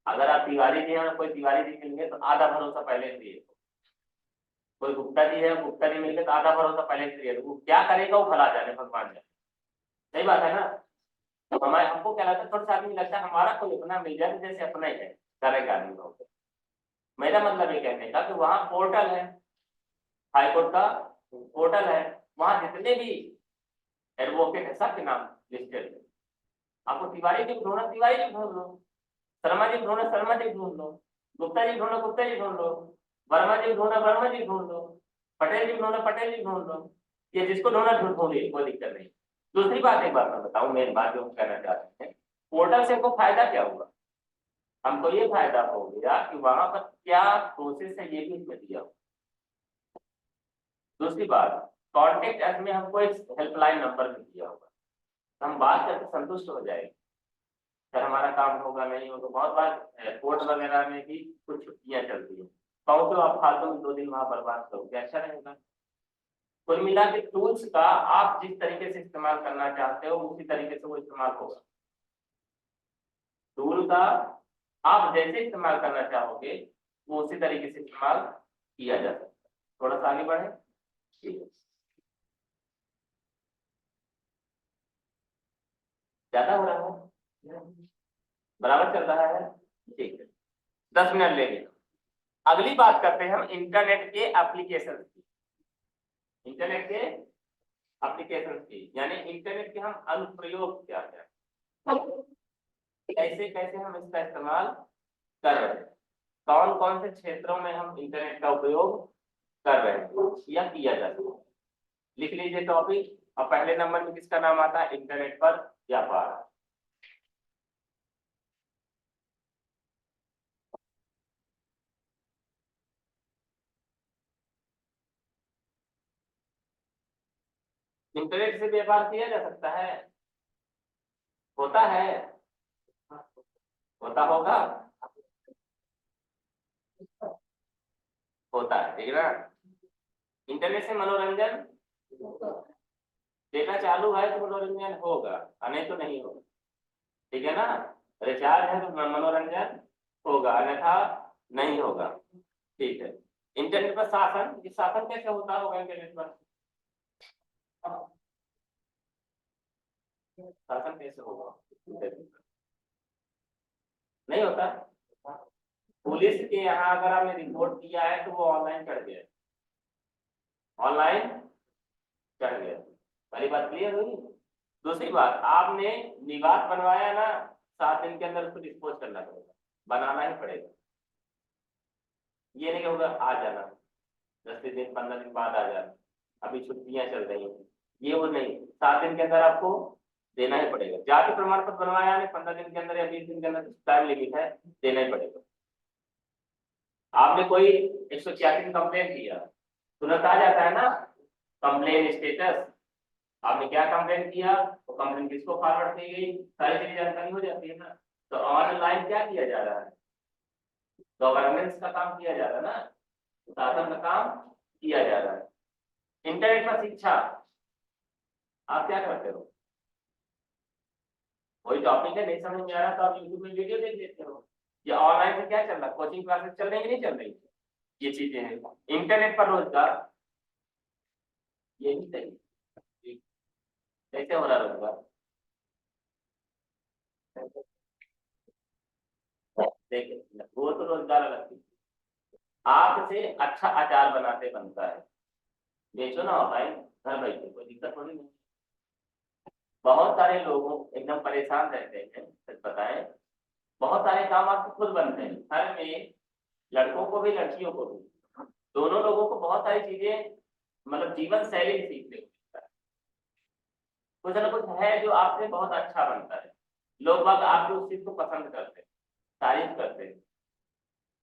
अगर आप तिवारी जी हैं, कोई तिवारी जी मिलेंगे तो आधा भरोसा पहले से ही, कोई गुप्ता जी है, गुप्ता जी मिलेंगे तो आधा भरोसा पहले से ही है। वो क्या करेगा वो भला जाने, भगवान जाने। सही बात है ना। तो हमारे हमको क्या लगता है, थोड़ा सा आदमी लगता है हमारा कोई अपना मिल जाए जैसे अपना ही है, करेगा आदमी लोग। मेरा मतलब ये कहने का कि वहाँ पोर्टल है, हाईकोर्ट का पोर्टल है, वहाँ जितने भी एडवोकेट है सबके नाम लिस्टेड है। आपको तिवारी जी ढूंढना, तिवारी जी ढूंढ लो, शर्मा जी ढूंढना, शर्मा जी ढूंढ लो, गुप्ता जी ढूंढना, गुप्ता जी ढूंढ लो, वर्मा जी ढूंढना, वर्मा जी ढूंढ लो, पटेल जी ढूंढना, पटेल जी ढूंढ लो। ये जिसको ढूंढना ढूंढिए, कोई दिक्कत नहीं। दूसरी बात, एक बात मैं बताऊं, मेन बात जो कहना चाहते हैं, पोर्टल से हमको फायदा क्या हुआ? हमको ये फायदा हो गया कि वहां पर क्या प्रोसेस है ये भी इसमें दिया हो। दूसरी बात, कॉन्टेक्ट एस में हमको एक हेल्पलाइन नंबर भी दिया होगा, तो हम बात करके संतुष्ट हो जाएंगे। सर हमारा काम होगा नहीं होगा, बहुत बार कोर्ट वगैरह में भी कुछ छुट्टियां चलती हैं, पहुंचो आप फालतू में 2 दिन वहां बर्बाद करोगे, अच्छा रहेगा। कुल मिला के टूल्स का आप जिस तरीके से इस्तेमाल करना चाहते हो उसी तरीके से वो इस्तेमाल होगा। टूल का आप जैसे इस्तेमाल करना चाहोगे वो उसी तरीके से इस्तेमाल किया जा सकता है। थोड़ा सा आगे बढ़े, ठीक है। ज्यादा हो रहा है? बराबर चल रहा है? ठीक है, 10 मिनट लेंगे। अगली बात करते हैं हम इंटरनेट के एप्लीकेशन की। इंटरनेट के एप्लीकेशन की यानी इंटरनेट के हम अनुप्रयोग क्या है, कैसे कैसे हम इसका इस्तेमाल कर रहे हैं, कौन कौन से क्षेत्रों में हम इंटरनेट का उपयोग कर रहे हैं या किया जाता है। लिख लीजिए टॉपिक, और पहले नंबर में किसका नाम आता है? इंटरनेट पर व्यापार। इंटरनेट से व्यापार किया जा सकता है, होता है, होता होगा, होता है, ठीक है ना। इंटरनेट से मनोरंजन, डेटा चालू है तो मनोरंजन होगा, नहीं तो नहीं होगा, ठीक है ना। रिचार्ज है तो मनोरंजन होगा, अन्यथा नहीं होगा, ठीक है। इंटरनेट पर शासन, ये शासन कैसे होता होगा इंटरनेट पर? शासन कैसे होगा इंटरनेट पर? नहीं होता। पुलिस के यहाँ अगर आपने रिपोर्ट किया है तो वो ऑनलाइन चढ़ गया, ऑनलाइन चढ़ गया। पहली बात क्लियर हुई। दूसरी बात, आपने निवास बनवाया ना, 7 दिन के अंदर उसको डिस्पोज करना पड़ेगा, बनाना ही पड़ेगा। ये नहीं होगा आ जाना 10 दिन 15 दिन बाद आ जाना, अभी छुट्टियां चल रही हैं, ये वो नहीं, 7 दिन के अंदर आपको देना ही पड़ेगा। जाति प्रमाण पत्र बनवाया है 15 दिन के अंदर या 20 दिन के अंदर, टाइम लिमिट है, देना ही पड़ेगा। आपने कोई 186 कंप्लेन किया, तुरंत आ जाता है ना कंप्लेन स्टेटस, आपने क्या कंप्लेन किया, वो कंप्लेन किसको फॉरवर्ड की गई, सारी चीजें जानकारी हो जाती है ना। तो ऑनलाइन क्या किया जा रहा है, गवर्नेंस का काम किया जा रहा है ना, शासन का काम किया जा रहा है। इंटरनेट पर शिक्षा, आप क्या करते हो, कोई टॉपिक है नहीं समझ में आ रहा तो आप यूट्यूब में वीडियो देख लेते हो, या ऑनलाइन से क्या चल रहा है, कोचिंग क्लासेस चल रही है नहीं चल रही, ये चीजें हैं। इंटरनेट पर रोजगार, ये भी सही, कैसे हो रहा रोजगार, देखिए वो तो रोजगार अलग थी। आपसे अच्छा अचार बनाते बनता है, बेचो ना भाई, घर बैठे कोई दिक्कत थोड़ी नहीं। बहुत सारे लोग एकदम परेशान रहते हैं, सच बताएं, बहुत सारे काम आपको खुद बनते हैं घर में, लड़कों को भी लड़कियों को भी, दोनों लोगों को बहुत सारी चीजें मतलब जीवन शैली सीखने को मिलता है। कुछ ना कुछ है जो आपसे बहुत अच्छा बनता है, लोग बाग आपके उस चीज को पसंद करते हैं, तारीफ करते हैं।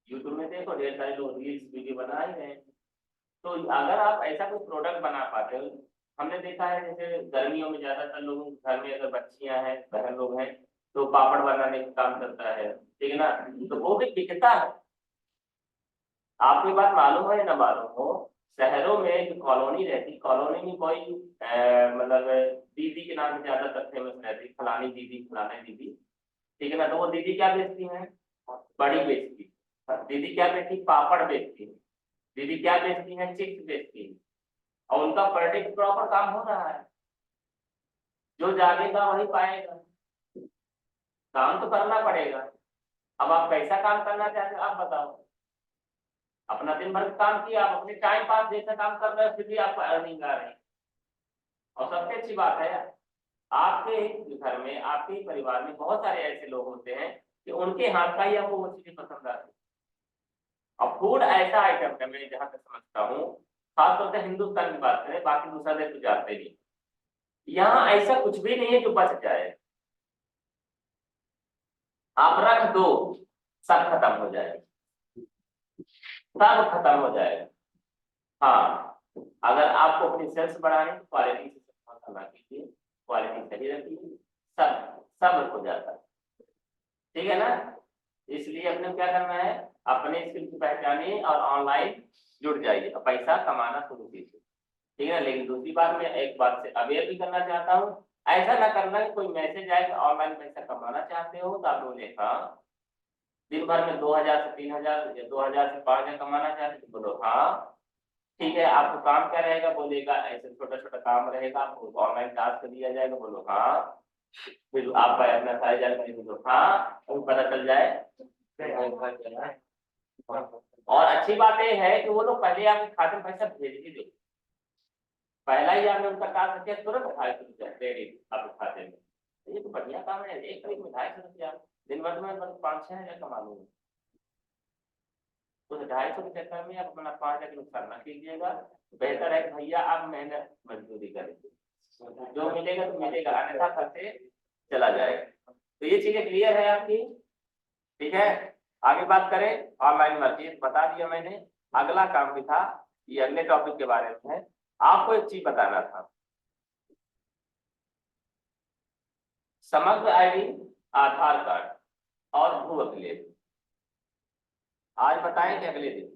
यूट्यूब में देखो ढेर सारे लोग रील्स वीडियो बना ही रहे हैं। तो अगर आप ऐसा कोई प्रोडक्ट बना पाते हो, हमने देखा है जैसे गर्मियों में ज्यादातर लोगों के घर में अगर बच्चियां हैं, बहन लोग हैं, तो पापड़ बनाने का काम करता है, ठीक है ना, तो वो भी बिकता है। आपको ये बात मालूम है ना मालूम हो, शहरों में जो कॉलोनी रहती, कॉलोनी में कोई मतलब दीदी के नाम से ज्यादातर फेमस रहती, फलानी दीदी फलानी दीदी, ठीक है ना, तो वो दीदी क्या बेचती है, बड़ी बेचती, दीदी क्या बेचती, पापड़ बेचती है, दीदी क्या बेचती है, चिप्स बेचती है, और उनका पर डे प्रॉपर काम हो रहा है, जो जागेगा वही पाएगा, काम तो करना पड़ेगा। अब आप कैसा काम करना चाहते हो आप बताओ, अपना दिन भर काम किया, आप अपने टाइम पास जैसा काम कर रहे हो, फिर भी आपको अर्निंग आ रही है। और सबसे अच्छी बात है, आपके ही घर में, आपके ही परिवार में बहुत सारे ऐसे लोग होते हैं कि उनके हाथ का ही आपको वो चीजें पसंद आती है। अब फूड ऐसा आइटम है, मैं जहां तक समझता हूँ, खासतौर से हिंदुस्तान की बात करें, बाकी दूसरा देश तो जाते नहीं, यहाँ ऐसा कुछ भी नहीं है जो बच जाए, आप रख दो सब खत्म हो जाएगा, सब खत्म हो जाएगा। हाँ, अगर आपको अपनी सेल्स बढ़ानी, क्वालिटी से समझना कीजिए, क्वालिटी सही रखिए, सब सब हो जाता है, ठीक है ना। इसलिए अपने क्या करना है, अपने स्किल को पहचानिए और ऑनलाइन जुड़ जाइए और पैसा कमाना शुरू कीजिए, ठीक है ना। लेकिन दूसरी बात, मैं एक बात से अवेयर भी करना चाहता हूँ, ऐसा ना करना कि कोई मैसेज आए कि ऑनलाइन पैसा कमाना चाहते हो, तो आप बोले हाँ, दिन भर में 2000 से 3000 या 2000 से 5000 कमाना चाहते हो, बोलो हाँ, ठीक है। आपको काम क्या रहेगा, बोलेगा ऐसे छोटा छोटा काम रहेगा, आपको ऑनलाइन टास्क दिया जाएगा, बोलो हाँ, फिर आपका अपना सारी जानकारी बोलो हाँ, और पता चल जाए। और अच्छी बात यह है कि वो लोग पहले आपके खाते में पैसा भेज ही दे, पहला ही आपने उनका टास्क किया, तुरंत 250 रुपया क्रेडिट आपके खाते में, ये तो बढ़िया काम है, एक क्लिक में 250 रुपया, दिन भर में 5-6 हजार कमा लूंगा। तो 250 के चक्कर में आप अपना 5 हजार का नुकसान न कीजिएगा, बेहतर है कि भैया आप मेहनत मजदूरी करें, जो मिलेगा तो मिलेगा, अन्यथा खर्चे चला जाएगा। तो ये चीजें क्लियर है आपकी, ठीक है। आगे बात करें, ऑनलाइन वर्किंग बता दिया मैंने, अगला काम भी था, ये अगले टॉपिक के बारे में है, आपको एक चीज बताना था, समग्र आईडी, आधार कार्ड और भू अभिलेख, आज बताएं कि अगले दिन,